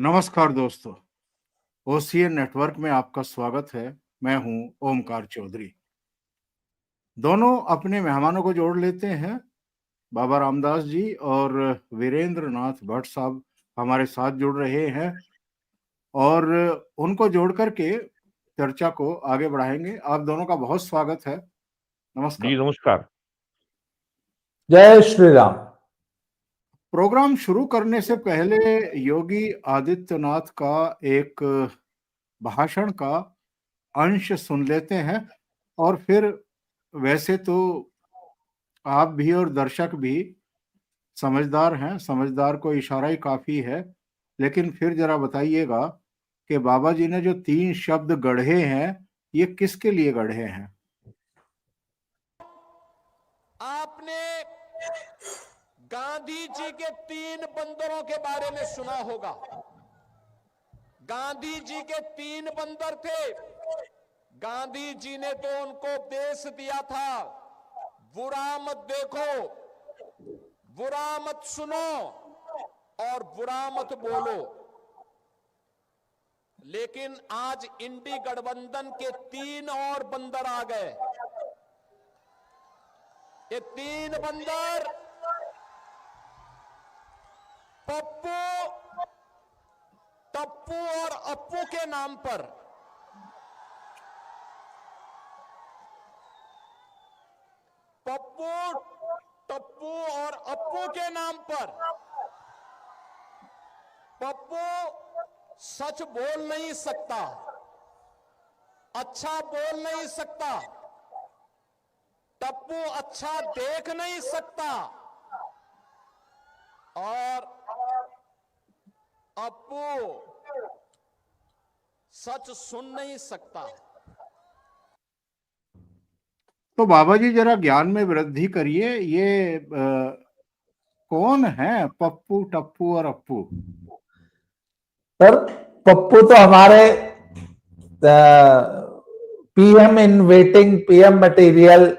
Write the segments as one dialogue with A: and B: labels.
A: नमस्कार दोस्तों, OCN network में आपका स्वागत है। मैं हूं ओमकार चौधरी। दोनों अपने मेहमानों को जोड़ लेते हैं। बाबा रामदास जी और वीरेंद्र नाथ भट्ट साहब हमारे साथ जुड़ रहे हैं और उनको जोड़ करके चर्चा को आगे बढ़ाएंगे। आप दोनों का बहुत स्वागत है। नमस्कार।
B: जी नमस्कार।
C: जय श्री राम।
A: प्रोग्राम शुरू करने से पहले योगी आदित्यनाथ का एक भाषण का अंश सुन लेते हैं और फिर वैसे तो आप भी और दर्शक भी समझदार हैं, समझदार को इशारा ही काफी है, लेकिन फिर जरा बताइएगा कि बाबा जी ने जो 3 शब्द गढ़े हैं ये किसके लिए गढ़े हैं?
D: आपने गांधी जी के 3 बंदरों के बारे में सुना होगा। गांधी जी के 3 बंदर थे। गांधी जी ने तो उनको उपदेश दिया था, बुरा मत देखो, बुरा मत सुनो और बुरा मत बोलो। लेकिन आज इंडी गठबंधन के 3 और बंदर आ गए। ये 3 बंदर पप्पू, टप्पू और अप्पू के नाम पर पप्पू, टप्पू और अप्पू के नाम पर पप्पू सच बोल नहीं सकता, अच्छा बोल नहीं सकता, टप्पू अच्छा देख नहीं सकता और अप्पू सच सुन नहीं सकता।
A: तो बाबा जी जरा ज्ञान में वृद्धि करिए। ये कौन है पप्पू, टप्पू और अप्पू?
C: सर, पप्पू तो हमारे PM in waiting, PM material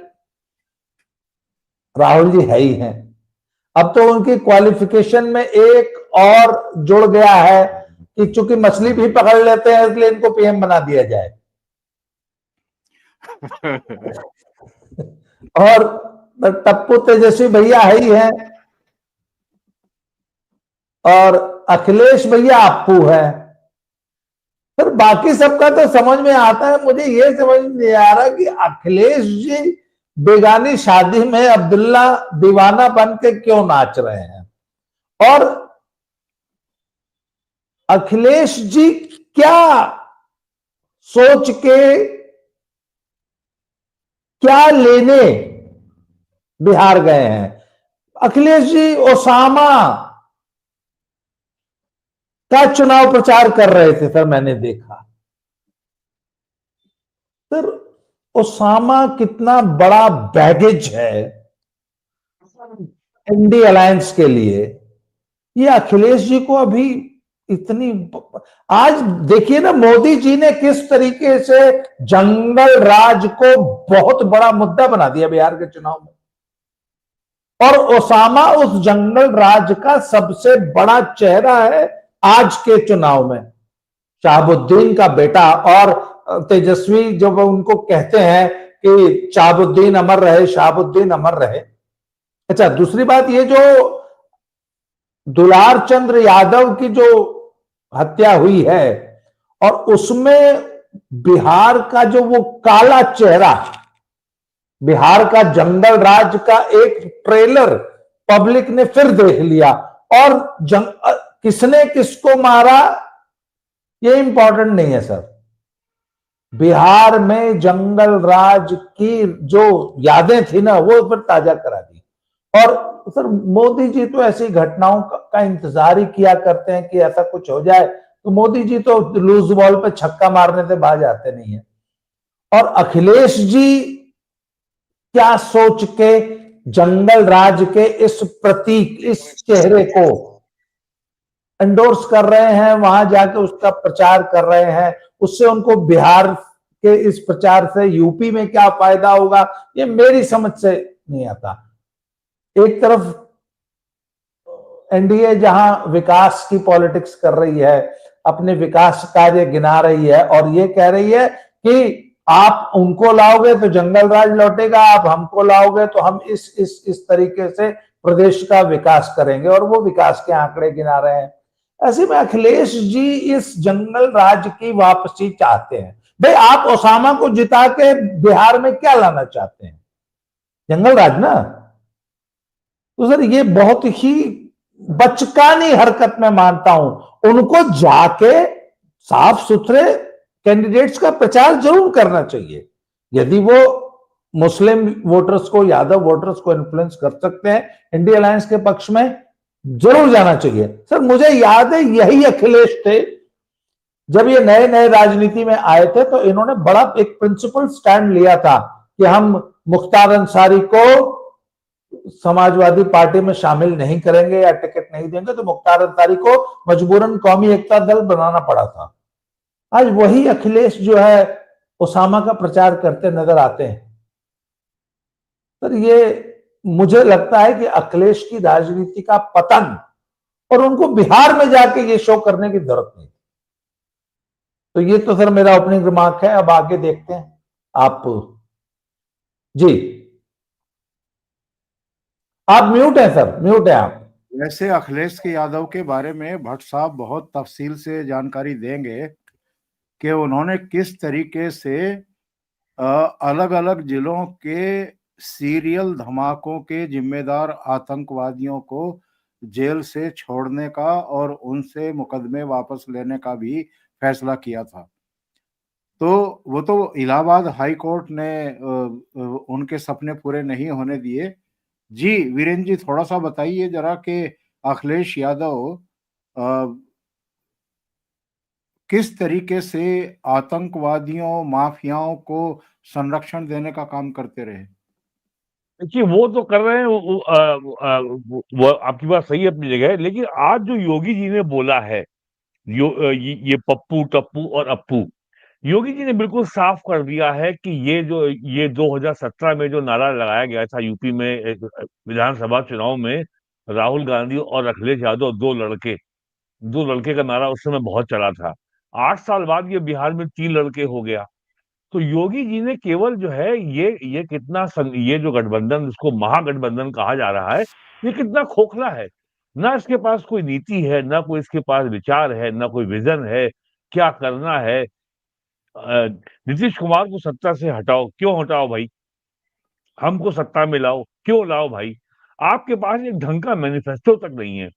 C: Rahul ji है ही हैं। अब तो उनकी क्वालिफिकेशन में एक और जुड़ गया है कि चूंकि मछली भी पकड़ लेते हैं इसलिए इनको पीएम बना दिया जाए। और टप्पू तेजस्वी भैया है ही हैं और अखिलेश भैया अप्पू है। फिर बाकी सबका तो समझ में आता है। मुझे ये समझ नहीं आ रहा कि अखिलेश जी बेगानी शादी में अब्दुल्ला दीवाना बन के क्यों नाच रहे हैं और अखिलेश जी क्या सोच के क्या लेने बिहार गए हैं। अखिलेश जी ओसामा का चुनाव प्रचार कर रहे थे सर, मैंने देखा। सर, ओसामा कितना बड़ा बैगेज है इंडी अलायंस के लिए। ये अखिलेश जी को अभी इतनी, आज देखिए ना मोदी जी ने किस तरीके से जंगल राज को बहुत बड़ा मुद्दा बना दिया बिहार के चुनाव में, और ओसामा उस जंगल राज का सबसे बड़ा चेहरा है आज के चुनाव में। शहाबुद्दीन का बेटा, और तेजस्वी जब उनको कहते हैं कि शहाबुद्दीन अमर रहे, शहाबुद्दीन अमर रहे। अच्छा, दूसरी बात, ये जो दुलार चंद्र यादव की जो हत्या हुई है और उसमें बिहार का जो वो काला चेहरा, बिहार का जंगल राज का एक ट्रेलर पब्लिक ने फिर देख लिया और किसने किसको मारा ये इंपॉर्टेंट नहीं है सर। बिहार में जंगल राज की जो यादें थी ना वो फिर ताजा करा दी। और सर, मोदी जी तो ऐसी घटनाओं का इंतजार ही किया करते हैं कि ऐसा कुछ हो जाए, तो मोदी जी तो लूज बॉल पे छक्का मारने से बाज आते नहीं है। और अखिलेश जी क्या सोच के जंगल राज के इस प्रतीक, इस चेहरे को एंडोर्स कर रहे हैं, वहां जाके उसका प्रचार कर रहे हैं, उससे उनको बिहार के इस प्रचार से यूपी में क्या फायदा होगा, ये मेरी समझ से नहीं आता। एक तरफ एनडीए जहां विकास की पॉलिटिक्स कर रही है, अपने विकास कार्य गिना रही है और ये कह रही है कि आप उनको लाओगे तो जंगल राज लौटेगा, आप हमको लाओगे तो हम इस तरीके से प्रदेश का विकास करेंगे, और वो विकास के आंकड़े गिना रहे हैं। ऐसे में अखिलेश जी इस जंगल राज की वापसी चाहते हैं। भाई आप ओसामा को जिता के बिहार में क्या लाना चाहते हैं? जंगल राज ना। तो सर ये बहुत ही बचकानी हरकत मैं मानता हूं। उनको जाके साफ सुथरे कैंडिडेट्स का प्रचार जरूर करना चाहिए। यदि वो मुस्लिम वोटर्स को, यादव वोटर्स को इन्फ्लुएंस कर सकते हैं इंडिया अलायंस के पक्ष में, जरूर जाना चाहिए। सर मुझे याद है यही अखिलेश थे, जब ये नए नए राजनीति में आए थे तो इन्होंने बड़ा एक प्रिंसिपल स्टैंड लिया था कि हम मुख्तार अंसारी को समाजवादी पार्टी में शामिल नहीं करेंगे या टिकट नहीं देंगे। तो मुख्तार अंसारी को मजबूरन कौमी एकता दल बनाना पड़ा था। आज वही अखिलेश जो है ओसामा का प्रचार करते नजर आते हैं। सर ये मुझे लगता है कि अखिलेश की राजनीति का पतन, और उनको बिहार में जाके ये शो करने की जरूरत नहीं। तो ये तो सर मेरा ओपनिंग रिमार्क है। अब आगे देखते हैं आप जी। आप म्यूट है सर, म्यूट है आप।
A: वैसे अखिलेश के यादव के बारे में भट्ट साहब बहुत तफसील से जानकारी देंगे कि उन्होंने किस तरीके से अलग अलग जिलों के सीरियल धमाकों के जिम्मेदार आतंकवादियों को जेल से छोड़ने का और उनसे मुकदमे वापस लेने का भी फैसला किया था। तो वो तो इलाहाबाद हाई कोर्ट ने उनके सपने पूरे नहीं होने दिए। जी वीरेंद्र जी, थोड़ा सा बताइए जरा कि अखिलेश यादव किस तरीके से आतंकवादियों, माफियाओं को संरक्षण देने का काम करते रहे।
B: देखिए वो तो कर रहे हैं, वो आपकी बात सही है अपनी जगह, लेकिन आज जो योगी जी ने बोला है, ये पप्पू, टप्पू और अप्पू, योगी जी ने बिल्कुल साफ कर दिया है कि ये 2017 में जो नारा लगाया गया था यूपी में विधानसभा चुनाव में, राहुल गांधी और अखिलेश यादव दो लड़के का नारा उस समय बहुत चला था। 8 साल बाद ये बिहार में 3 लड़के हो गया। तो योगी जी ने केवल जो है ये जो गठबंधन, जिसको महागठबंधन कहा जा रहा है, ये कितना खोखला है। ना इसके पास कोई नीति है, ना कोई इसके पास विचार है, ना कोई विजन है, क्या करना है। नीतीश कुमार को सत्ता से हटाओ, क्यों हटाओ भाई? हमको सत्ता में लाओ, क्यों लाओ भाई? आपके पास एक ढंग का मैनिफेस्टो तक नहीं है।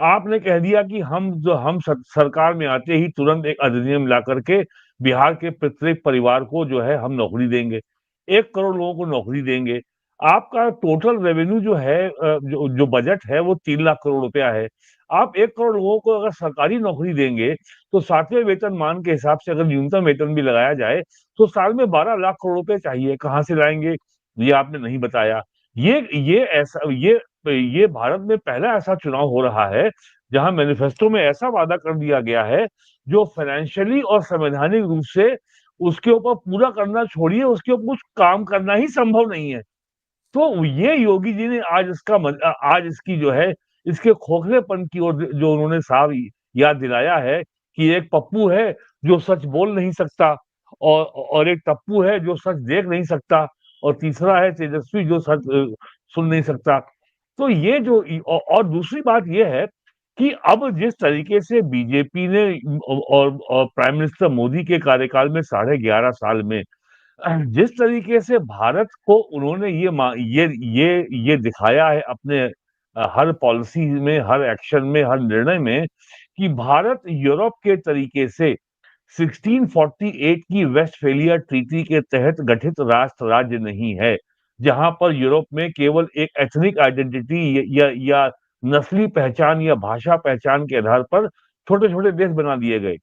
B: आपने कह दिया कि हम सरकार में आते ही तुरंत एक अधिनियम ला करके बिहार के प्रत्येक परिवार को जो है हम नौकरी देंगे, 1 करोड़ लोगों को नौकरी देंगे। आपका टोटल रेवेन्यू जो है, जो बजट है वो 3 लाख करोड़ रुपया है। आप 1 करोड़ लोगों को अगर सरकारी नौकरी देंगे तो 7वें वेतनमान के हिसाब से अगर न्यूनतम वेतन भी लगाया जाए तो साल में 12 लाख करोड़ रुपए चाहिए। कहाँ से लाएंगे? ये आपने नहीं बताया। ये भारत में पहला ऐसा चुनाव हो रहा है जहां मैनिफेस्टो में ऐसा वादा कर दिया गया है जो फाइनेंशियली और संवैधानिक रूप से उसके ऊपर पूरा करना छोड़िए, उसके ऊपर कुछ काम करना ही संभव नहीं है। तो ये योगी जी ने आज इसकी जो है, इसके खोखलेपन की ओर जो उन्होंने साफ याद दिलाया है कि एक पप्पू है जो सच बोल नहीं सकता, और एक टप्पू है जो सच देख नहीं सकता, और तीसरा है तेजस्वी जो सच सुन नहीं सकता। तो ये जो और दूसरी बात ये है कि अब जिस तरीके से बीजेपी ने और प्राइम मिनिस्टर मोदी के कार्यकाल में 11.5 साल में जिस तरीके से भारत को उन्होंने ये दिखाया है अपने हर पॉलिसी में, हर एक्शन में, हर निर्णय में, कि भारत यूरोप के तरीके से 1648 की वेस्टफेलिया ट्रीटी के तहत गठित राष्ट्र राज्य नहीं है, जहां पर यूरोप में केवल एक एथनिक आइडेंटिटी या नस्ली पहचान या भाषा पहचान के आधार पर छोटे छोटे देश बना दिए गए,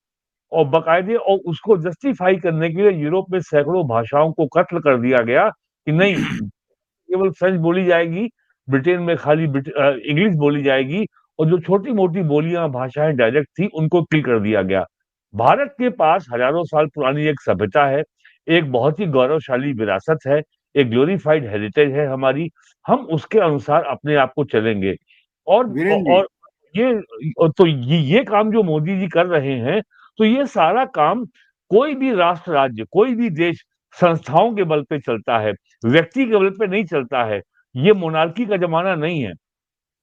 B: और बकायदे और उसको जस्टिफाई करने के लिए यूरोप में सैकड़ों भाषाओं को कत्ल कर दिया गया कि नहीं, केवल फ्रेंच बोली जाएगी, ब्रिटेन में खाली इंग्लिश बोली जाएगी, और जो छोटी मोटी बोलियां भाषाएं डायरेक्ट थी उनको किल कर दिया गया। भारत के पास हजारों साल पुरानी एक सभ्यता है, एक बहुत ही गौरवशाली विरासत है, एक ग्लोरीफाइड हेरिटेज है हमारी। हम उसके अनुसार अपने आप को चलेंगे। और
A: वीरेंद्र जी,
B: और ये काम जो मोदी जी कर रहे हैं, तो ये सारा काम कोई भी राष्ट्र राज्य, कोई भी देश संस्थाओं के बल पे चलता है, व्यक्ति के बल पे नहीं चलता है। ये मोनार्की का जमाना नहीं है।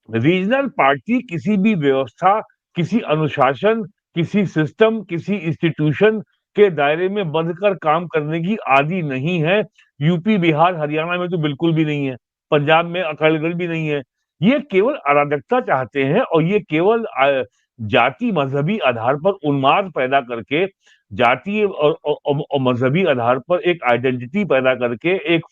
B: रीजनल पार्टी किसी भी व्यवस्था, किसी अनुशासन, किसी सिस्टम, किसी इंस्टीट्यूशन के दायरे में बंधकर काम करने की आदि नहीं है। यूपी, बिहार, हरियाणा में तो बिल्कुल भी नहीं है। पंजाब में अकालीदल भी नहीं है। ये केवल अराजकता चाहते हैं और ये केवल जाति मजहबी आधार पर उन्माद पैदा करके, जातीय और मजहबी आधार पर एक आइडेंटिटी पैदा करके, एक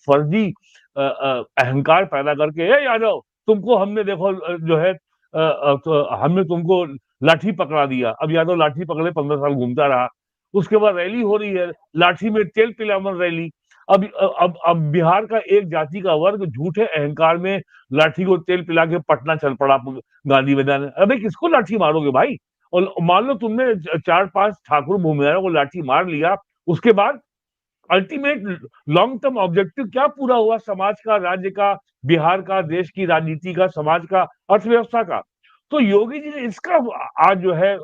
B: फर्जी अहंकार पैदा करके, "ए यादव, तुमको हमने देखो जो है तो हमने तुमको लाठी पकड़ा दिया।" अब यादव लाठी पकड़े 15 साल घूमता रहा। उसके बाद रैली हो रही है, लाठी में तेल पिलावन रैली। अब बिहार का एक जाति का वर्ग झूठे अहंकार में लाठी को तेल पिला के पटना चल पड़ा गांधी मैदान। अबे किसको लाठी मारोगे भाई? और मान लो तुमने 4-5 ठाकुर भूमिहारों को लाठी मार लिया, उसके बाद अल्टीमेट लॉन्ग टर्म ऑब्जेक्टिव क्या पूरा हुआ? समाज का, राज्य का, बिहार का, देश की राजनीति का, समाज का, अर्थव्यवस्था का। तो योगी जी ने इसका आज जो है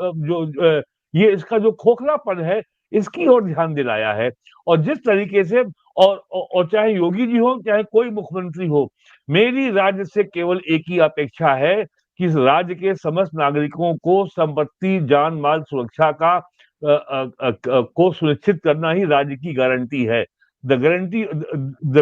B: ये इसका जो खोखलापन है, इसकी ओर ध्यान दिलाया है। और जिस तरीके से और चाहे योगी जी हो, चाहे कोई मुख्यमंत्री हो, मेरी राज्य से केवल एक ही अपेक्षा है कि इस राज्य के समस्त नागरिकों को संपत्ति, जान माल सुरक्षा का को सुनिश्चित करना ही राज्य की गारंटी है। The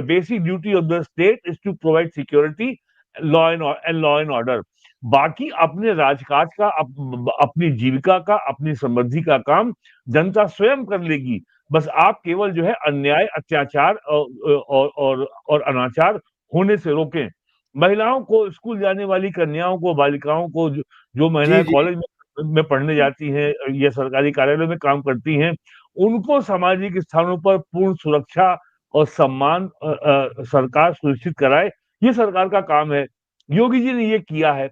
B: basic duty of the state is to provide security, law and order. बाकी अपने राजकाज का, अपनी जीविका का, अपनी समृद्धि का काम जनता स्वयं कर लेगी। बस आप केवल जो है अन्याय, अत्याचार और अनाचार होने से रोकें। महिलाओं को, स्कूल जाने वाली कन्याओं को, बालिकाओं को, जो महिलाएं
A: जी, जी।
B: कॉलेज में पढ़ने जाती हैं या सरकारी कार्यालयों में काम करती हैं, उनको सामाजिक स्थानों पर पूर्ण सुरक्षा और सम्मान सरकार सुनिश्चित कराए। ये सरकार का काम है। योगी जी ने ये किया है।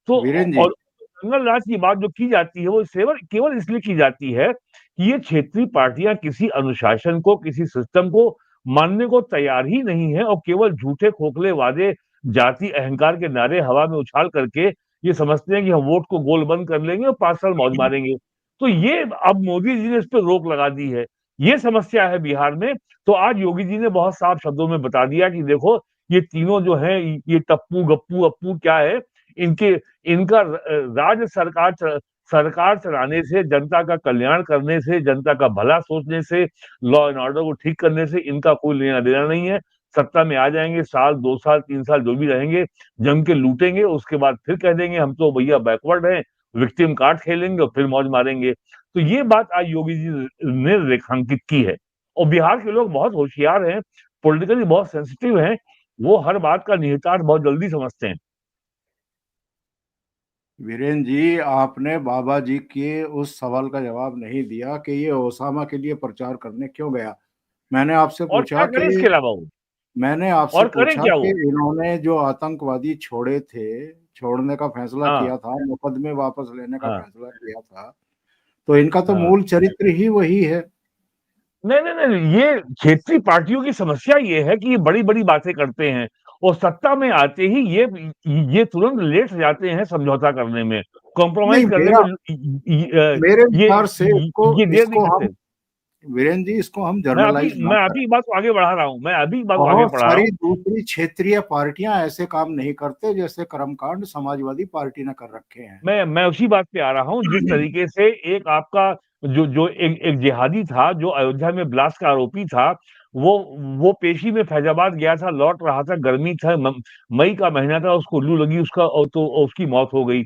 B: तो
A: वीरेन जी,
B: और जंगल राज की बात जो की जाती है, वो केवल इसलिए की जाती है कि ये क्षेत्रीय पार्टियां किसी अनुशासन को, किसी सिस्टम को मानने को तैयार ही नहीं है और केवल झूठे खोखले वादे, जाति अहंकार के नारे हवा में उछाल करके ये समझते हैं कि हम वोट को गोल बंद कर लेंगे और 5 साल मौज मारेंगे। तो ये अब मोदी जी ने इस पे रोक लगा दी है। ये समस्या है बिहार में। तो आज योगी जी ने बहुत साफ शब्दों में बता दिया कि देखो, ये तीनों जो हैं, ये टप्पू, गप्पू, अप्पू क्या है, इनके इनका राज्य सरकार चलाने से, जनता का कल्याण करने से, जनता का भला सोचने से, लॉ एंड ऑर्डर को ठीक करने से इनका कोई लेना देना नहीं है। सत्ता में आ जाएंगे, साल 2 साल 3 साल जो भी रहेंगे, जम के लूटेंगे, उसके बाद फिर कह देंगे हम तो भैया बैकवर्ड हैं, विक्टिम कार्ड खेलेंगे और फिर मौज मारेंगे। तो ये बात आज योगी जी ने रेखांकित की है। और बिहार के लोग बहुत होशियार हैं, पॉलिटिकली बहुत सेंसिटिव हैं, वो हर बात का निहितार्थ बहुत जल्दी समझते हैं।
A: वीरेन जी, आपने बाबा जी के उस सवाल का जवाब नहीं दिया कि ये ओसामा के लिए प्रचार करने क्यों गया। मैंने आपसे
B: और क्या
A: पूछा
B: करें इसके
A: कि
B: अलावा वो?
A: मैंने आपसे
B: और करें
A: पूछा
B: क्या
A: कि
B: वो?
A: इन्होंने जो आतंकवादी छोड़े थे, छोड़ने का फैसला
B: हाँ,
A: किया था, मुकदमे वापस लेने का
B: हाँ,
A: फैसला किया था, तो इनका तो
B: हाँ।
A: मूल चरित्र ही वही है।
B: नहीं, ये क्षेत्रीय पार्टियों की समस्या ये है कि ये बड़ी-बड़ी बातें करते हैं और सत्ता में आते ही ये तुरंत लेट जाते हैं समझौता करने में,
A: नहीं,
B: कॉम्प्रोमाइज़ करने में
A: मेरे विचार से
B: ये देर नहीं
A: इसको
B: करते।
A: हम वीरेन जी, इसको हम जनरलाइज ना
B: मैं
A: करें।
B: अभी बात को आगे बढ़ा रहा हूँ, मैं अभी बात को आगे
A: बहुत
B: बढ़ा रहा
A: सारी
B: हूँ।
A: दूसरी क्षेत्रीय पार्टियां ऐसे काम नहीं करते जैसे कर्मकांड समाजवादी पार्टी ने कर रखे हैं।
B: मैं उसी बात पे आ रहा हूँ। जिस तरीके से एक आपका जो एक जिहादी था, जो अयोध्या में ब्लास्ट का आरोपी था, वो पेशी में फैजाबाद गया था, लौट रहा था, गर्मी था, मई का महीना था, उसको लू लगी, तो उसकी मौत हो गई।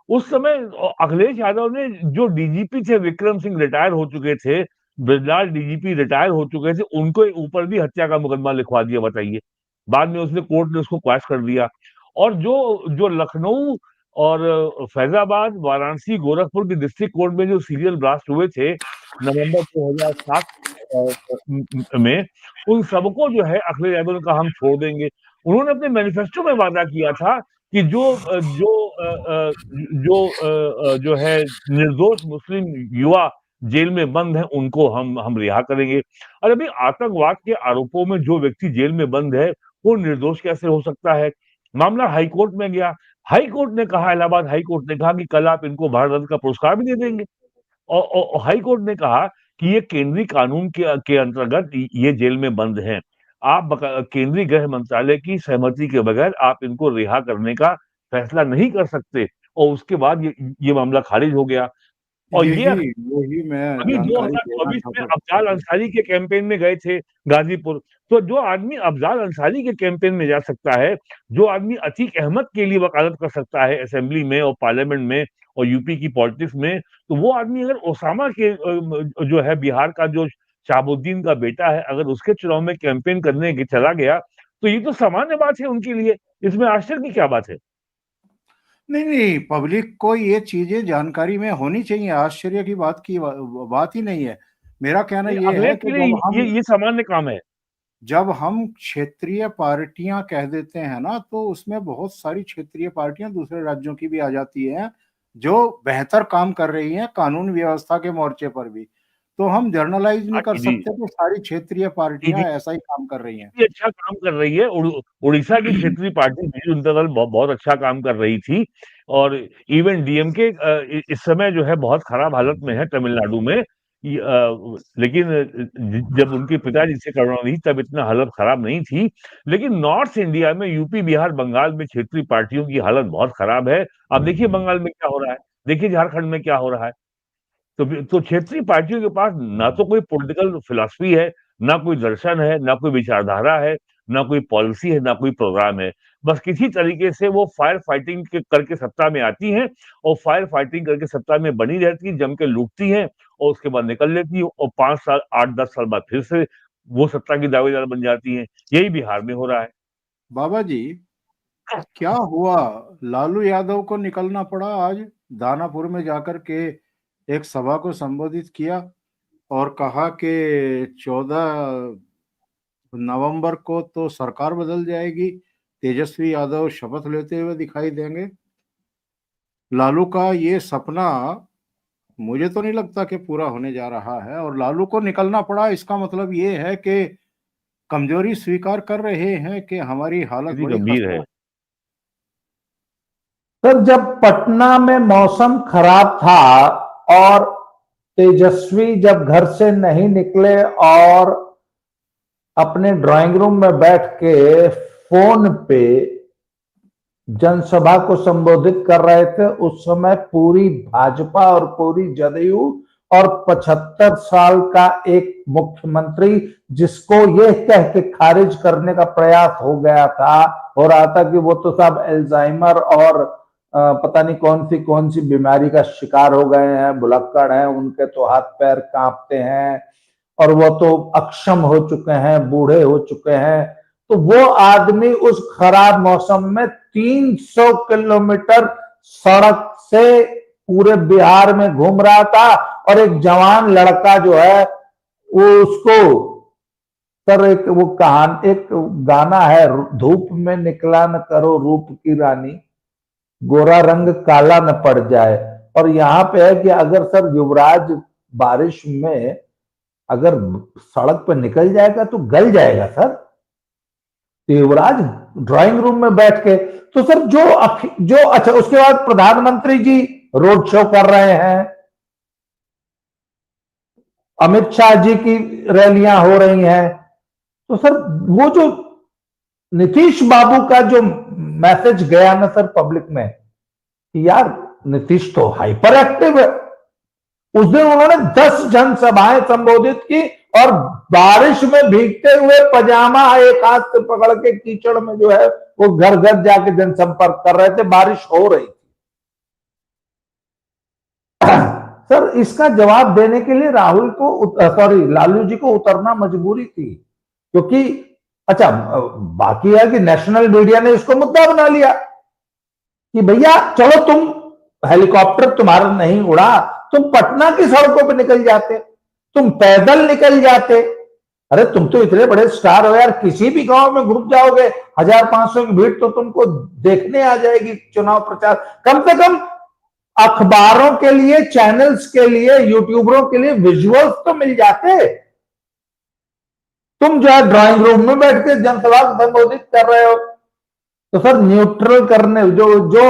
B: उस समय अखिलेश यादव ने, जो डीजीपी थे विक्रम सिंह, रिटायर हो चुके थे, ब्रजलाल डीजीपी रिटायर हो चुके थे, उनके ऊपर भी हत्या का मुकदमा लिखवा दिया, बताइए। बाद में कोर्ट ने उसको क्वैश कर दिया। और जो लखनऊ और फैजाबाद, वाराणसी, गोरखपुर की डिस्ट्रिक्ट कोर्ट में जो सीरियल ब्लास्ट हुए थे नवंबर 2007 में, उन सबको जो है अखिलेश यादव ने कहा हम छोड़ देंगे। उन्होंने अपने मैनिफेस्टो में वादा किया था कि जो है निर्दोष मुस्लिम युवा जेल में बंद हैं, उनको हम रिहा करेंगे। और अभी आतंकवाद के आरोपों में जो व्यक्ति जेल में बंद है, वो निर्दोष कैसे हो सकता है? मामला हाई कोर्ट में गया। हाई कोर्ट ने कहा, इलाहाबाद हाई कोर्ट ने कहा कि कल आप इनको भारत रत्न का पुरस्कार भी दे देंगे। और हाई कोर्ट ने कहा कि ये केंद्रीय कानून के अंतर्गत ये जेल में बंद हैं। आप केंद्रीय गृह मंत्रालय की सहमति के बगैर आप इनको रिहा करने का फैसला नहीं कर सकते। और उसके बाद ये मामला खारिज हो गया। और ये
A: यही यही मैं
B: अभी
A: जानकारी देना
B: 2024 में
A: चाहता
B: अफजाल
A: था।
B: अंसारी के कैंपेन में गए थे गाजीपुर। तो जो आदमी अफजाल अंसारी के कैंपेन में जा सकता है, जो आदमी अतीक अहमद के लिए वकालत कर सकता है असेंबली में और पार्लियामेंट में और यूपी की पॉलिटिक्स में, तो वो आदमी अगर ओसामा के जो है बिहार का जो शहाबुद्दीन का बेटा है, अगर उसके चुनाव में कैंपेन करने चला गया, तो ये तो सामान्य बात है उनके लिए। इसमें आश्चर्य की क्या बात है?
A: नहीं नहीं, पब्लिक को ये चीजें जानकारी में होनी चाहिए, आश्चर्य की बात की बात ही नहीं है। मेरा कहना ये
B: अगले
A: है कि
B: के लिए ये सामान्य काम है।
A: जब हम क्षेत्रीय पार्टियां कह देते हैं ना, तो उसमें बहुत सारी क्षेत्रीय पार्टियां दूसरे राज्यों की भी आ जाती हैं जो बेहतर काम कर रही हैं कानून व्यवस्था के मोर्चे पर भी। तो हम जर्नलाइज नहीं कर
B: जी,
A: सकते कि सारी क्षेत्रीय पार्टियां
B: जी,
A: ऐसा ही काम कर रही हैं।
B: भी अच्छा काम कर रही है। उड़ीसा की क्षेत्रीय पार्टी बीजू जनता दल बहुत अच्छा काम कर रही थी। और इवन डीएमके इस समय जो है बहुत खराब हालत में है तमिलनाडु में। लेकिन जब उनके पिताजी से करुणानिधि तब इतना हालत खराब नहीं थी। लेकिन नॉर्थ इंडिया में यूपी, बिहार, बंगाल में क्षेत्रीय पार्टियों की हालत बहुत खराब है। आप देखिए बंगाल में क्या हो रहा है, देखिए झारखंड में क्या हो रहा है। तो क्षेत्रीय पार्टियों के पास ना तो कोई पॉलिटिकल फिलॉसफी है, ना कोई दर्शन है, ना कोई विचारधारा है, ना कोई पॉलिसी है, ना कोई प्रोग्राम है। बस किसी तरीके से वो फायर फाइटिंग करके सत्ता में आती हैं और फायर फाइटिंग करके सत्ता में बनी रहती है, जम के लूटती हैं और उसके बाद निकल लेती है और 5 साल, 8-10 साल बाद फिर से वो सत्ता की दावेदार बन जाती हैं। यही बिहार में हो रहा है।
A: बाबा जी, क्या हुआ? लालू यादव को निकलना पड़ा आज दानापुर में जाकर के एक सभा को संबोधित किया और कहा कि 14 नवंबर को तो सरकार बदल जाएगी, तेजस्वी यादव शपथ लेते हुए दिखाई देंगे। लालू का ये सपना मुझे तो नहीं लगता कि पूरा होने जा रहा है, और लालू को निकलना पड़ा इसका मतलब ये है कि कमजोरी स्वीकार कर रहे हैं कि हमारी हालत
B: स्थिति
A: बड़ी
B: गंभीर है।
A: खस्ता।
C: सर, जब पटना में मौसम खराब था और तेजस्वी जब घर से नहीं निकले और अपने ड्राइंग रूम में बैठ के फोन पे जनसभा को संबोधित कर रहे थे, उस समय पूरी भाजपा और पूरी जदयू और 75 साल का एक मुख्यमंत्री, जिसको ये कह के खारिज करने का प्रयास हो रहा था कि वो तो सब एल्जाइमर और पता नहीं कौन सी बीमारी का शिकार हो गए हैं, भुलक्कड़ हैं, उनके तो हाथ पैर कांपते हैं और वो तो अक्षम हो चुके हैं, बूढ़े हो चुके हैं। तो वो आदमी उस खराब मौसम में 300 किलोमीटर सड़क से पूरे बिहार में घूम रहा था और एक जवान लड़का जो है वो उसको, सर एक वो एक गाना है, धूप में निकला न करो रूप की रानी, गोरा रंग काला न पड़ जाए। और यहाँ पे है कि अगर सर युवराज बारिश में अगर सड़क पर निकल जाएगा तो गल जाएगा सर। युवराज ड्राइंग रूम में बैठ के, तो सर जो अच्छा, उसके बाद प्रधानमंत्री जी रोड शो कर रहे हैं, अमित शाह जी की रैलियां हो रही हैं। तो सर वो जो नीतीश बाबू का जो मैसेज गया ना सर पब्लिक में, यार नीतीश तो हाइपर एक्टिव है। उस दिन उन्होंने 10 जनसभाएं संबोधित की और बारिश में भीगते हुए पजामा एक हाथ से पकड़ के कीचड़ में जो है वो घर घर जाके जनसंपर्क कर रहे थे, बारिश हो रही थी। सर इसका जवाब देने के लिए लालू जी को उतरना मजबूरी थी, क्योंकि अच्छा बाकी है कि नेशनल मीडिया ने इसको मुद्दा बना लिया कि भैया चलो तुम हेलीकॉप्टर तुम्हारा नहीं उड़ा, तुम पटना की सड़कों पे निकल जाते, तुम पैदल निकल जाते। अरे तुम तो इतने बड़े स्टार हो यार, किसी भी गांव में घुस जाओगे 1500 की भीड़ तो तुमको देखने आ जाएगी चुनाव प्रचार। कम से कम अखबारों के लिए, चैनल्स के लिए, यूट्यूबरों के लिए विजुअल्स तो मिल जाते। तुम जो है ड्राइंग रूम में बैठ के जनसभा को संबोधित कर रहे हो। तो सर न्यूट्रल करने जो जो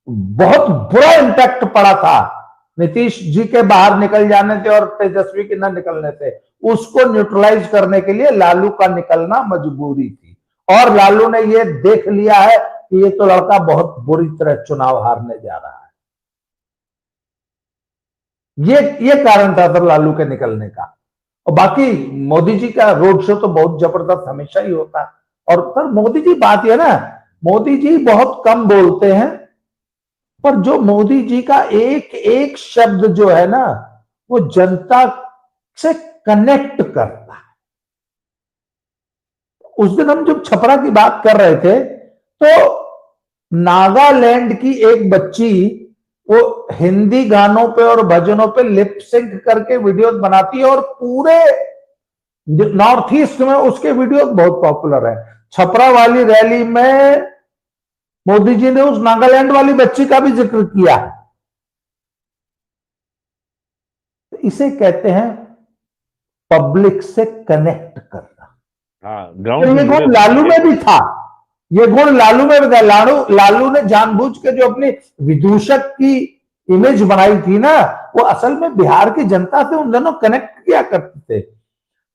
C: बहुत बुरा इंपैक्ट पड़ा था नीतीश जी के बाहर निकल जाने से और तेजस्वी के न निकलने से, उसको न्यूट्रलाइज करने के लिए लालू का निकलना मजबूरी थी। और लालू ने ये देख लिया है कि ये तो लड़का बहुत बुरी तरह चुनाव हारने जा रहा है। ये कारण था सर लालू के निकलने का। और बाकी मोदी जी का रोड शो तो बहुत जबरदस्त हमेशा ही होता है। और सर मोदी जी बात यह ना, मोदी जी बहुत कम बोलते हैं, पर जो मोदी जी का एक एक शब्द जो है ना, वो जनता से कनेक्ट करता है। उस दिन हम जब छपरा की बात कर रहे थे, तो नागालैंड की एक बच्ची वो हिंदी गानों पे और भजनों पे लिप सिंक करके वीडियोस बनाती है, और पूरे नॉर्थ ईस्ट में उसके वीडियोस बहुत पॉपुलर है। छपरा वाली रैली में मोदी जी ने उस नागालैंड वाली बच्ची का भी जिक्र किया। इसे कहते हैं पब्लिक से कनेक्ट करना।
B: हाँ,
C: तो
B: ग्राउंड
C: ये गुण लालू में भी था, ये गुण लालू में भी था। लालू ने जानबूझ के जो अपनी विदूषक की इमेज बनाई थी ना, वो असल में बिहार की जनता से उन दोनों कनेक्ट किया करते थे।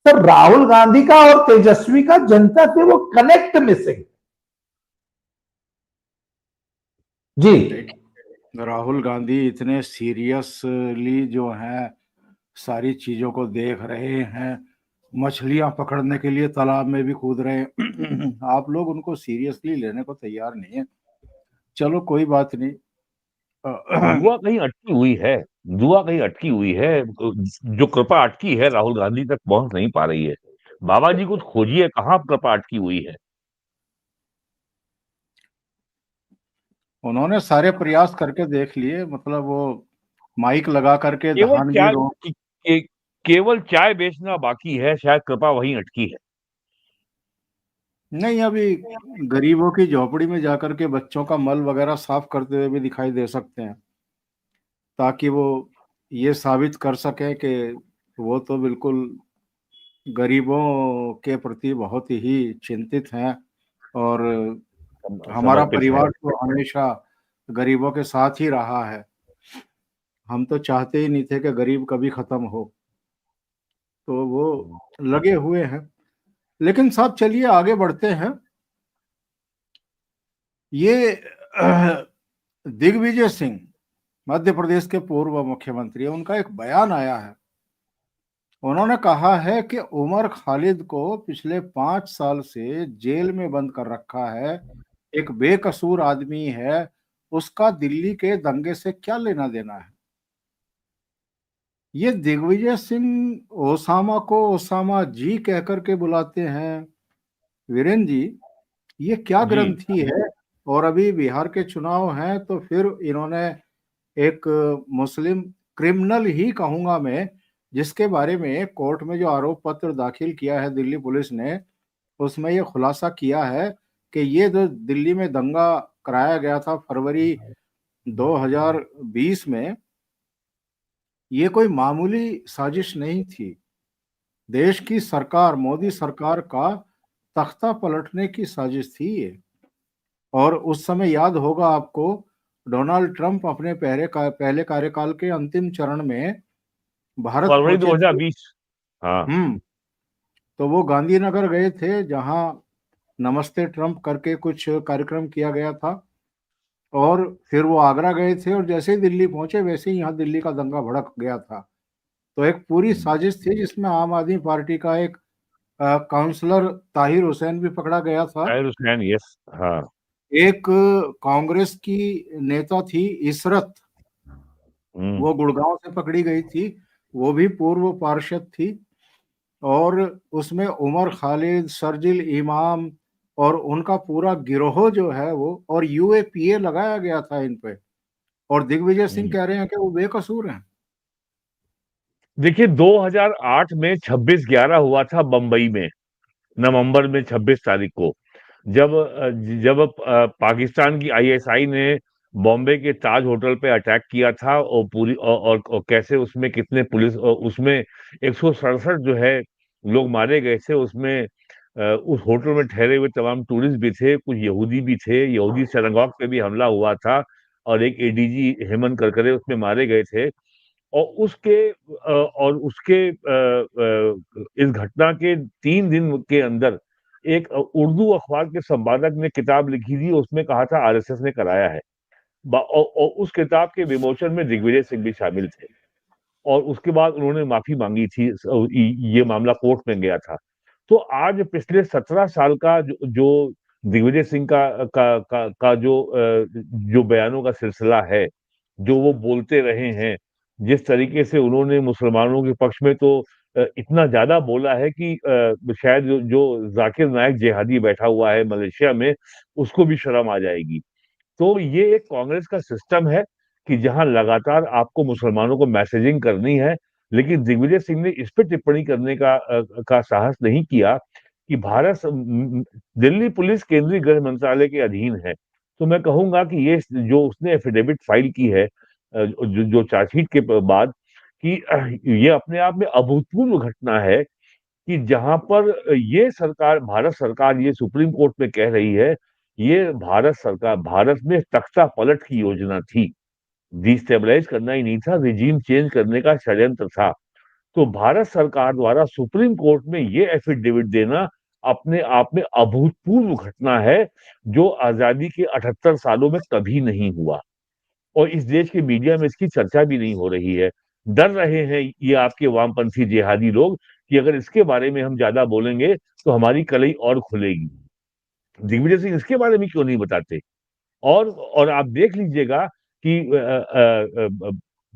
C: तो राहुल गांधी का और तेजस्वी का जनता से वो कनेक्ट मिसिंग। जी
A: राहुल गांधी इतने सीरियसली जो है सारी चीजों को देख रहे हैं, मछलियां पकड़ने के लिए तालाब में भी कूद रहे हैं। आप लोग उनको सीरियसली लेने को तैयार नहीं है। चलो कोई बात नहीं।
B: दुआ कहीं अटकी हुई है, दुआ कहीं अटकी हुई है, जो कृपा अटकी है राहुल गांधी तक पहुंच नहीं पा रही है। बाबा जी कुछ खोजिए, कहाँ कृपा अटकी हुई है।
A: उन्होंने सारे प्रयास करके देख लिए, मतलब वो माइक लगा करके
B: केवल
A: धान
B: चाय
A: गिरो।
B: केवल चाय बेचना बाकी है, शायद कृपा वहीं अटकी है।
A: नहीं, अभी गरीबों की झोपड़ी में जाकर के बच्चों का मल वगैरह साफ करते हुए भी दिखाई दे सकते हैं, ताकि वो ये साबित कर सकें कि वो तो बिल्कुल गरीबों के प्रति बहुत ही चिंतित हैं, और हमारा
B: समर्पित है।
A: परिवार तो हमेशा गरीबों के साथ ही रहा है। हम तो चाहते ही नहीं थे कि गरीब कभी खत्म हो, तो वो लगे हुए हैं। लेकिन साहब चलिए आगे बढ़ते हैं। ये दिग्विजय सिंह मध्य प्रदेश के पूर्व मुख्यमंत्री, उनका एक बयान आया है। उन्होंने कहा है कि उमर खालिद को पिछले 5 साल से जेल में बंद कर रखा है, एक बेकसूर आदमी है, उसका दिल्ली के दंगे से क्या लेना देना है। ये दिग्विजय सिंह ओसामा को ओसामा जी कहकर के बुलाते हैं। वीरेंद्र जी, ये क्या
B: जी,
A: ग्रंथि है। और अभी बिहार के चुनाव हैं, तो फिर इन्होंने एक मुस्लिम क्रिमिनल ही कहूंगा मैं, जिसके बारे में कोर्ट में जो आरोप पत्र दाखिल किया है दिल्ली पुलिस ने, उसमें ये खुलासा किया है कि ये जो दिल्ली में दंगा कराया गया था फरवरी 2020 में, ये कोई मामूली साजिश नहीं थी। देश की सरकार, मोदी सरकार का तख्ता पलटने की साजिश थी ये। और उस समय याद होगा आपको, डोनाल्ड ट्रंप अपने पहले कार्यकाल के अंतिम चरण में भारत
B: फरवरी
A: पहुंचे थे।
B: 2020। हाँ।
A: तो वो गांधीनगर गए थे, जहां नमस्ते ट्रंप करके कुछ कार्यक्रम किया गया था, और फिर वो आगरा गए थे, और जैसे ही दिल्ली पहुंचे वैसे ही यहाँ दिल्ली का दंगा भड़क गया था। तो एक पूरी साजिश थी, जिसमें आम आदमी पार्टी का एक काउंसलर ताहिर हुसैन भी पकड़ा गया था।
B: ताहिर हुसैन, यस। हाँ।
A: एक कांग्रेस की नेता थी इशरत, वो गुड़गांव से पकड़ी गई थी, वो भी पूर्व पार्षद थी। और उसमें उमर खालिद, शर्जिल इमाम और उनका पूरा गिरोह जो है वो, और यूएपीए लगाया गया था इन पे। और दिग्विजय सिंह कह रहे हैं कि वो बेकसूर हैं।
B: देखिए, 2008 में 26/11 हुआ था बंबई में, नवंबर में 26 तारीख को, जब जब पाकिस्तान की आईएसआई ने बॉम्बे के ताज होटल पे अटैक किया था, और पूरी और कैसे उसमें कितने पुलिस, उसमें 167 जो है लोग मारे गए थे, उसमें उस होटल में ठहरे हुए तमाम टूरिस्ट भी थे, कुछ यहूदी भी थे। यहूदी सिनागॉग पे भी हमला हुआ था और एक एडीजी हेमंत करकरे उसमें मारे गए थे। इस घटना के 3 दिन के अंदर एक उर्दू अखबार के संपादक ने किताब लिखी थी, उसमें कहा था आरएसएस ने कराया है। और उस किताब के विमोचन में दिग्विजय सिंह भी शामिल थे और उसके बाद उन्होंने माफी मांगी थी। ये मामला कोर्ट में गया था। तो आज पिछले 17 साल का जो दिग्विजय सिंह का जो बयानों का सिलसिला है, जो वो बोलते रहे हैं, जिस तरीके से उन्होंने मुसलमानों के पक्ष में तो इतना ज्यादा बोला है कि शायद जो जाकिर नायक जिहादी बैठा हुआ है मलेशिया में, उसको भी शर्म आ जाएगी। तो ये एक कांग्रेस का सिस्टम है कि जहां लगातार आपको मुसलमानों को मैसेजिंग करनी है, लेकिन दिग्विजय सिंह ने इस पे टिप्पणी करने का साहस नहीं किया कि दिल्ली पुलिस केंद्रीय गृह मंत्रालय के अधीन है। तो मैं कहूंगा कि ये जो उसने एफिडेविट फाइल की है जो चार्जशीट के बाद, कि ये अपने आप में अभूतपूर्व घटना है कि जहां पर ये सरकार, भारत सरकार, ये सुप्रीम कोर्ट में कह रही है, ये भारत सरकार, भारत में तख्ता पलट की योजना थी, डिस्टेबलाइज करना ही नहीं था, रिजीम चेंज करने का षड्यंत्र था। तो भारत सरकार द्वारा सुप्रीम कोर्ट में ये एफिडेविट देना अपने आप में अभूतपूर्व घटना है, जो आजादी के 78 सालों में कभी नहीं हुआ। और इस देश के मीडिया में इसकी चर्चा भी नहीं हो रही है। डर रहे हैं ये आपके वामपंथी जिहादी लोग कि अगर इसके बारे में हम ज्यादा बोलेंगे तो हमारी कलई और खुलेगी। दिग्विजय सिंह इसके बारे में क्यों नहीं बताते? और आप देख लीजिएगा कि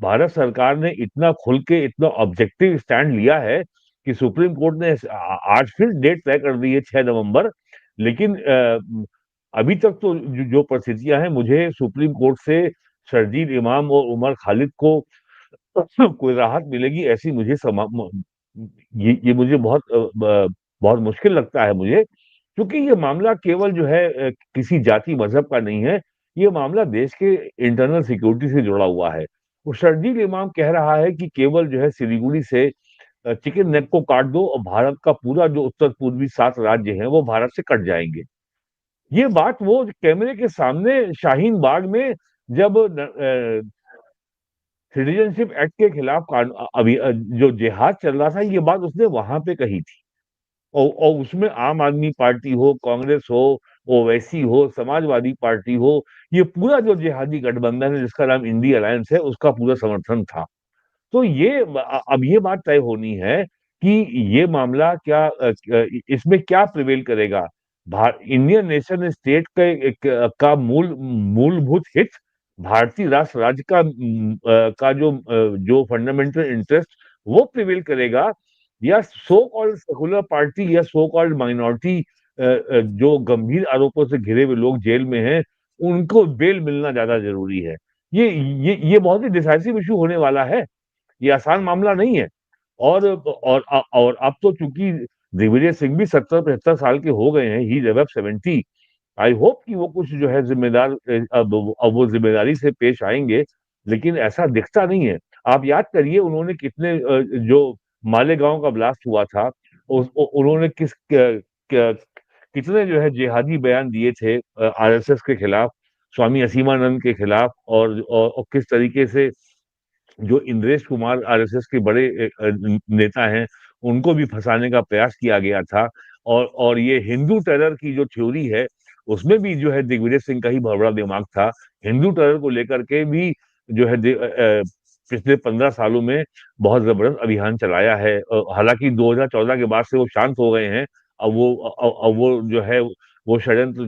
B: भारत सरकार ने इतना खुल के, इतना ऑब्जेक्टिव स्टैंड लिया है कि सुप्रीम कोर्ट ने आज फिर डेट तय कर दी है 6 नवंबर। लेकिन अभी तक तो जो परिस्थितियां हैं, मुझे सुप्रीम कोर्ट से शर्जील इमाम और उमर खालिद को कोई राहत मिलेगी ऐसी ये मुझे बहुत मुश्किल लगता है मुझे, क्योंकि ये मामला केवल जो है किसी जाति मजहब का नहीं है। ये मामला देश के इंटरनल सिक्योरिटी से जुड़ा हुआ है। वो शर्जील इमाम कह रहा है कि केवल जो है सिलीगुड़ी से चिकन नेक को काट दो और भारत का पूरा जो उत्तर पूर्वी 7 राज्य हैं वो भारत से कट जाएंगे। ये बात वो कैमरे के सामने शाहीन बाग में जब सिटीजनशिप एक्ट के खिलाफ अभी जो जिहाद चल रहा था, ये बात उसने वहां पे कही थी। और उसमें आम आदमी पार्टी हो, कांग्रेस हो, ओवैसी हो, समाजवादी पार्टी हो, ये पूरा जो जिहादी गठबंधन है जिसका नाम इंडी अलायंस है, उसका पूरा समर्थन था। तो अब ये बात तय होनी है कि ये मामला क्या, इसमें क्या प्रिवेल करेगा। इंडियन नेशन स्टेट का मूलभूत हित, भारतीय राष्ट्र राज्य का जो फंडामेंटल इंटरेस्ट, वो प्रिवेल करेगा, या सो कॉल्ड सेकुलर पार्टी या सो कॉल्ड माइनॉरिटी जो गंभीर आरोपों से घिरे हुए लोग जेल में हैं, उनको बेल मिलना ज्यादा जरूरी है। ये बहुत ही डिसाइसिव इशू होने वाला है। ये आसान मामला नहीं है। और अब तो चूंकि दिग्विजय सिंह भी 70-75 साल के हो गए हैं, he is above 70। I hope कि वो कुछ जो है अब वो जिम्मेदारी से पेश आएंगे, लेकिन ऐसा दिखता नहीं है। आप याद करिए उन्होंने कितने जो मालेगांव का ब्लास्ट हुआ था, उन्होंने कितने जो है जिहादी बयान दिए थे आरएसएस के खिलाफ, स्वामी असीमानंद के खिलाफ, और किस तरीके से जो इंद्रेश कुमार आरएसएस के बड़े नेता हैं, उनको भी फंसाने का प्रयास किया गया था। और ये हिंदू टेरर की जो थ्योरी है, उसमें भी जो है दिग्विजय सिंह का ही बहुत बड़ा दिमाग था। हिंदू टेरर को लेकर के भी जो है पिछले 15 सालों में बहुत जबरदस्त अभियान चलाया है। हालांकि 2014 के बाद से वो शांत हो गए हैं। अब वो जो है वो षड्यंत्र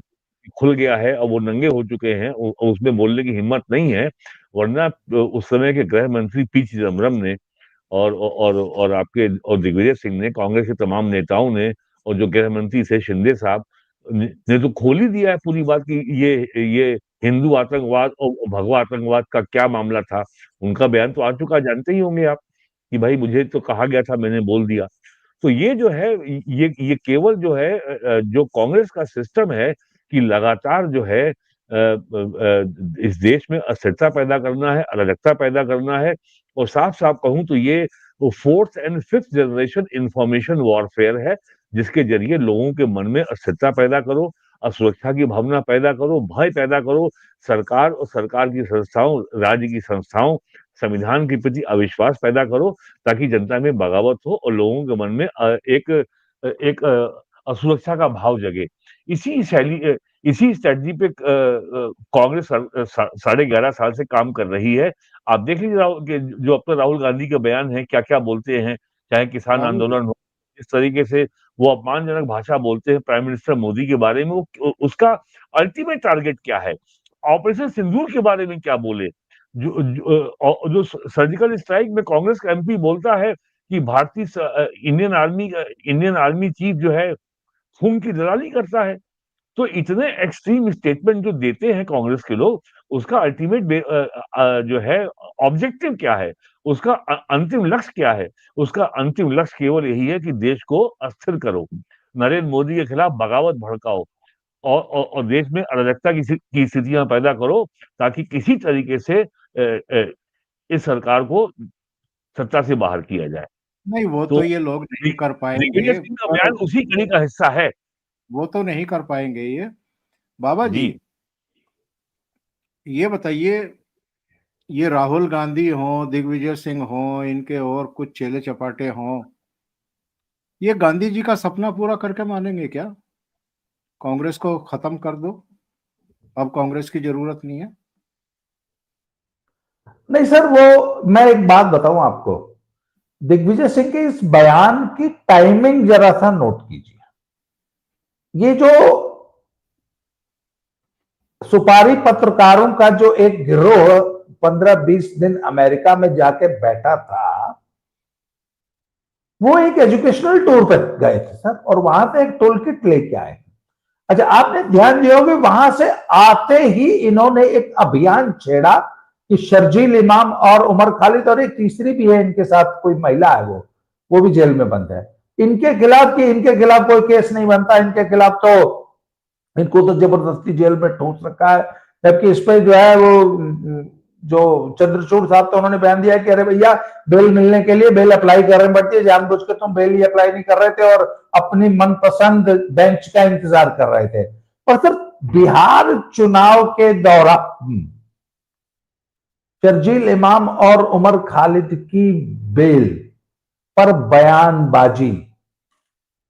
B: खुल गया है, अब वो नंगे हो चुके हैं, उसमें बोलने की हिम्मत नहीं है। वरना उस समय के गृह मंत्री पी चिदम्बरम ने और आपके और दिग्विजय सिंह ने, कांग्रेस के तमाम नेताओं ने, और जो गृह मंत्री थे शिंदे साहब ने तो खोल ही दिया है पूरी बात कि ये हिंदू आतंकवाद और भगवा आतंकवाद का क्या मामला था। उनका बयान तो आ चुका, जानते ही होंगे आप, कि भाई मुझे तो कहा गया था, मैंने बोल दिया। तो ये जो है, ये केवल जो है जो कांग्रेस का सिस्टम है कि लगातार जो है इस देश में अस्थिरता पैदा करना है, अराजकता पैदा करना है। और साफ साफ कहूं तो ये वो 4th and 5th generation information warfare है, जिसके जरिए लोगों के मन में अस्थिरता पैदा करो, असुरक्षा की भावना पैदा करो, भय पैदा करो, सरकार और सरकार की संस्थाओं, राज्य की संस्थाओं, संविधान के प्रति अविश्वास पैदा करो, ताकि जनता में बगावत हो और लोगों के मन में एक असुरक्षा का भाव जगे। इसी स्ट्रेटजी पे कांग्रेस 11.5 साल से काम कर रही है। आप देख लीजिए जो अब तक राहुल गांधी के बयान है, क्या-क्या बोलते हैं, चाहे किसान
A: राहुल
B: आंदोलन हो, इस तरीके से वो अपमानजनक भाषा बोलते हैं प्राइम मिनिस्टर मोदी के बारे में, उसका अल्टीमेट टारगेट क्या है? ऑपरेशन सिंदूर के बारे में क्या बोले? जो सर्जिकल स्ट्राइक में कांग्रेस का एमपी बोलता है कि इंडियन आर्मी चीफ जो है खून की दलाली करता है। तो इतने एक्सट्रीम स्टेटमेंट जो देते हैं कांग्रेस के लोग, उसका अल्टीमेट जो है ऑब्जेक्टिव क्या है, उसका अंतिम लक्ष्य क्या है? उसका अंतिम लक्ष्य केवल यही है कि देश को अस्थिर करो, नरेंद्र मोदी के खिलाफ बगावत भड़काओ और देश में अराजकता की स्थितियां पैदा करो, ताकि किसी तरीके से इस सरकार को सत्ता से बाहर किया जाए।
A: नहीं, वो
B: तो
A: तो ये लोग नहीं कर
B: दिग्विजय
A: पाएंगे,
B: सिंह का
A: पर
B: बयान उसी कड़ी का हिस्सा है।
A: वो तो नहीं कर पाएंगे ये। बाबा जी,
B: जी
A: ये बताइए, ये राहुल गांधी हों, दिग्विजय सिंह हों, इनके और कुछ चेले चपाटे हों, ये गांधी जी का सपना पूरा करके मानेंगे क्या? कांग्रेस को खत्म कर दो, अब कांग्रेस की जरूरत नहीं है।
C: नहीं सर, वो मैं एक बात बताऊं आपको, दिग्विजय सिंह के इस बयान की टाइमिंग जरा सा नोट कीजिए। ये जो सुपारी पत्रकारों का जो एक गिरोह 15-20 दिन अमेरिका में जाके बैठा था, वो एक एजुकेशनल टूर पे गए थे सर, और वहां से एक टूल किट लेके आए। अच्छा, आपने ध्यान दिया होगा, वहां से आते ही इन्होंने एक अभियान छेड़ा कि शर्जील इमाम और उमर खालिद, और एक तीसरी भी है इनके साथ, कोई महिला है, वो भी जेल में बंद है, इनके खिलाफ कोई केस नहीं बनता, इनके खिलाफ तो इनको तो जबरदस्ती जेल में ठूस रखा है। जबकि इस पे जो है वो जो चंद्रचूड़ साहब, तो उन्होंने बयान दिया कि अरे भैया, बेल मिलने के लिए बेल अप्लाई कर रहे हैं, जानबूझ के तुम बेल ही अप्लाई नहीं कर रहे थे और अपनी मनपसंद बेंच का इंतजार कर रहे थे। और सर, बिहार चुनाव के दौरान शर्जील इमाम और उमर खालिद की बेल पर बयानबाजी,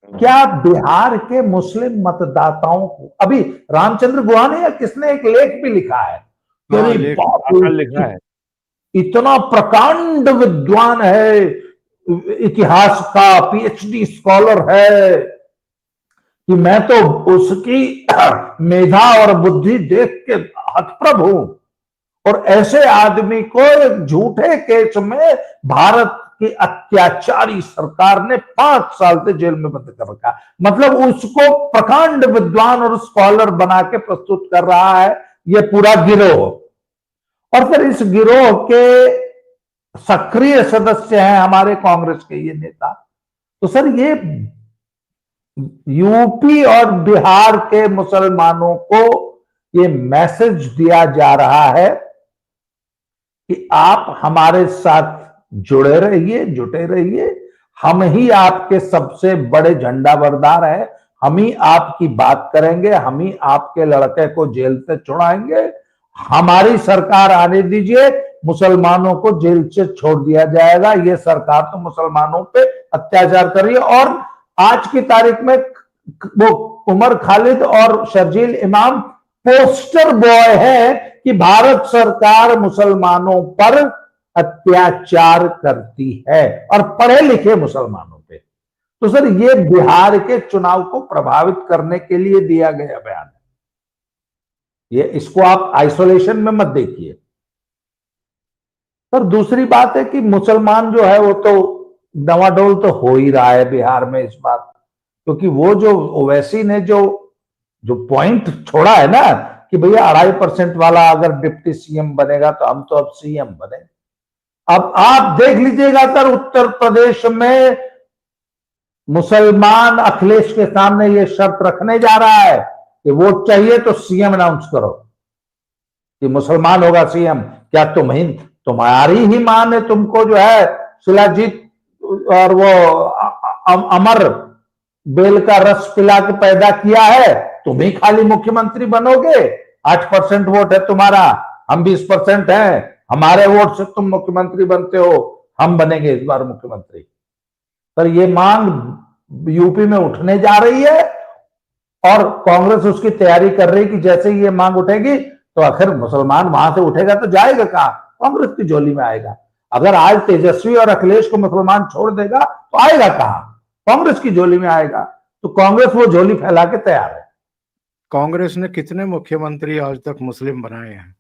C: क्या बिहार के मुस्लिम मतदाताओं को, अभी रामचंद्र गुहा ने या किसने एक लेख भी लिखा है,
B: लिखा है,
C: इतना प्रकांड विद्वान है, इतिहास का पीएचडी स्कॉलर है, कि मैं तो उसकी मेधा और बुद्धि देख के हतप्रभ हूं, और ऐसे आदमी को एक झूठे केस में भारत की अत्याचारी सरकार ने 5 साल से जेल में बंद कर रखा। मतलब उसको प्रकांड विद्वान और स्कॉलर बना के प्रस्तुत कर रहा है ये पूरा गिरोह। और फिर इस गिरोह के सक्रिय सदस्य हैं हमारे कांग्रेस के ये नेता। तो सर, ये यूपी और बिहार के मुसलमानों को ये मैसेज दिया जा रहा है कि आप हमारे साथ जुड़े रहिए, जुटे रहिए, हम ही आपके सबसे बड़े झंडा बरदार हैं, हम ही आपकी बात करेंगे, हम ही आपके लड़के को जेल से छुड़ाएंगे, हमारी सरकार आने दीजिए, मुसलमानों को जेल से छोड़ दिया जाएगा। ये सरकार तो मुसलमानों पे अत्याचार कर रही है। और आज की तारीख में वो उमर खालिद और शर्जील इमाम पोस्टर बॉय है कि भारत सरकार मुसलमानों पर अत्याचार करती है, और पढ़े लिखे मुसलमानों पे। तो सर, ये बिहार के चुनाव को प्रभावित करने के लिए दिया गया बयान है। ये, इसको आप आइसोलेशन में मत देखिए। सर, दूसरी बात है कि मुसलमान जो है वो तो डवाडोल तो हो ही रहा है बिहार में इस बात, क्योंकि वो जो ओवैसी ने जो पॉइंट छोड़ा है ना कि भैया 2.5% वाला अगर डिप्टी सीएम बनेगा तो हम तो अब सीएम बने। अब आप देख लीजिएगा सर, उत्तर प्रदेश में मुसलमान अखिलेश के सामने ये शर्त रखने जा रहा है कि वोट चाहिए तो सीएम अनाउंस करो कि मुसलमान होगा सीएम। क्या तुम्हारी ही मां ने तुमको जो है शिलाजीत और वो अमर बेल का रस पिला के पैदा किया है, तुम ही खाली मुख्यमंत्री बनोगे। 8% वोट है तुम्हारा, हम 20% हैं, हमारे वोट से तुम मुख्यमंत्री बनते हो, हम बनेंगे इस बार मुख्यमंत्री। पर ये मांग यूपी में उठने जा रही है और कांग्रेस उसकी तैयारी कर रही है कि जैसे ही ये मांग उठेगी तो आखिर मुसलमान वहां से उठेगा तो जाएगा कहां, कांग्रेस की झोली में आएगा। अगर आज तेजस्वी और अखिलेश को मुसलमान छोड़ देगा तो आएगा कहां, कांग्रेस की झोली में आएगा। तो कांग्रेस वो झोली फैला के तैयार है।
A: कांग्रेस ने कितने मुख्यमंत्री आज तक मुस्लिम बनाए हैं?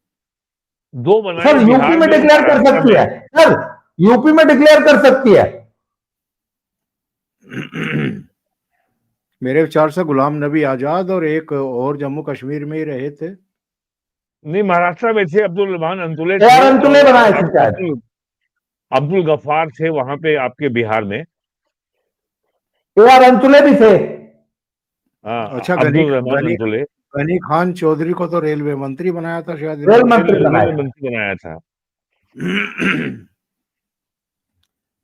B: 2 बनाए
C: सर यूपी
B: बिहार
C: में डिक्लेयर कर
B: महाराष्ट्र
C: सकती है, सर यूपी में डिक्लेयर कर सकती है।
A: मेरे विचार से गुलाम नबी आजाद और एक और जम्मू कश्मीर में ही रहे थे।
B: नहीं, महाराष्ट्र में थे, अब्दुल रहमान अंतुले
C: यार अंतुले बनाए थे शायद,
B: अब्दुल गफ्फार थे वहां पे आपके बिहार में।
C: यार अंतुले भी थे।
A: अच्छा,
B: अब्दुल रहमान अंतुले।
A: गनी खान चौधरी को तो रेलवे मंत्री बनाया था शायद,
C: रेल मंत्री
B: बनाया था।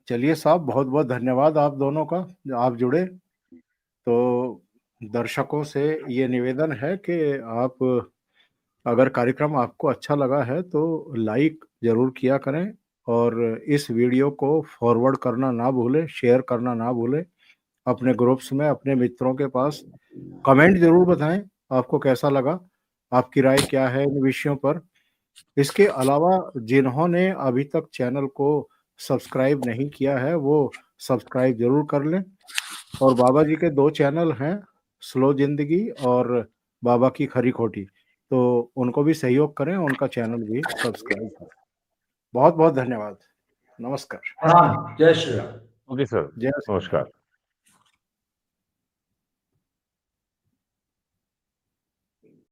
A: चलिए साहब, बहुत बहुत धन्यवाद आप दोनों का, आप जुड़े। तो दर्शकों से ये निवेदन है कि आप अगर कार्यक्रम आपको अच्छा लगा है तो लाइक जरूर किया करें और इस वीडियो को फॉरवर्ड करना ना भूलें, शेयर करना ना भूलें अपने ग्रुप्स में, अपने मित्रों के पास। कमेंट जरूर बताएं आपको कैसा लगा, आपकी राय क्या है इन विषयों पर। इसके अलावा जिन्होंने अभी तक चैनल को सब्सक्राइब नहीं किया है वो सब्सक्राइब जरूर कर लें। और बाबा जी के 2 चैनल हैं, स्लो जिंदगी और बाबा की खरी खोटी, तो उनको भी सहयोग करें, उनका चैनल भी सब्सक्राइब करें। बहुत बहुत धन्यवाद, नमस्कार।
C: जय श्री राम।
B: ओके सर,
A: जय श्री राम।
B: नमस्कार।